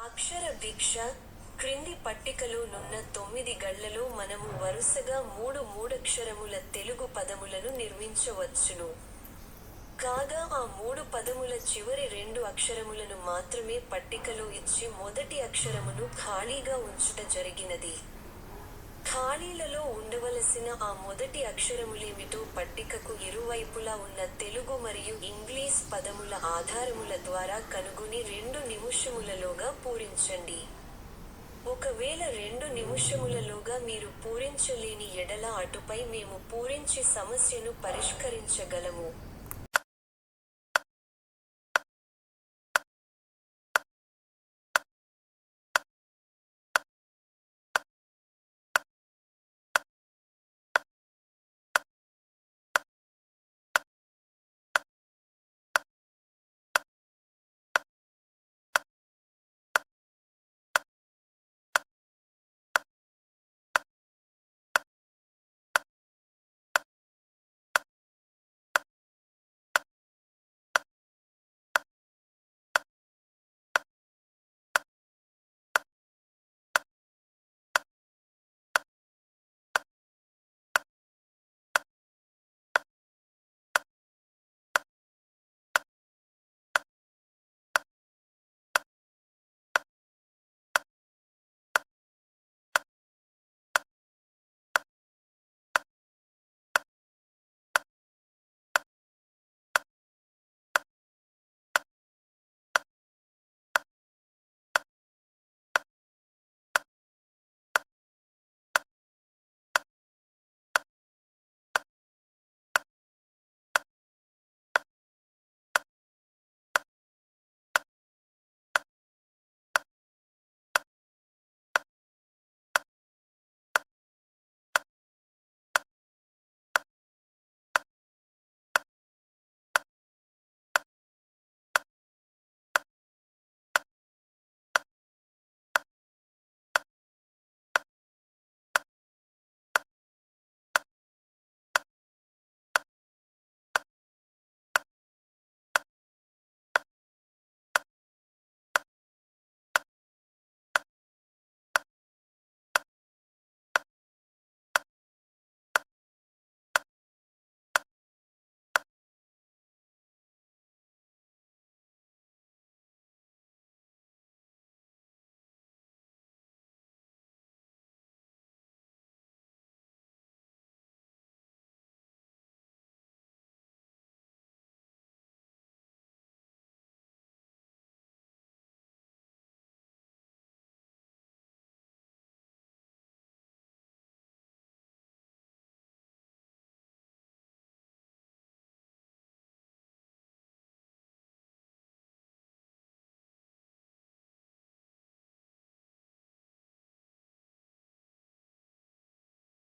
అక్షర భిక్ష క్రింది పట్టికలో నున్న 9 గళ్లలో మనము వరుసగా మూడక్షరముల తెలుగు పదములను నిర్మించవచ్చును. కాగా ఆ 3 పదముల చివరి 2 అక్షరములను మాత్రమే పట్టికలో ఇచ్చి మొదటి అక్షరమును ఖాళీగా ఉంచుట జరిగినది. ఖాళీలలో ఉండవలసిన ఆ మొదటి అక్షరములేమిటో పట్టికకు ఇరువైపులా ఉన్న తెలుగు మరియు ఇంగ్లీష్ పదముల ఆధారముల ద్వారా కనుగొని 2 నిముషములలోగా పూరించండి. ఒకవేళ 2 నిముషములలోగా మీరు పూరించలేని ఎడల అటుపై మేము పూరించి సమస్యను పరిష్కరించగలము.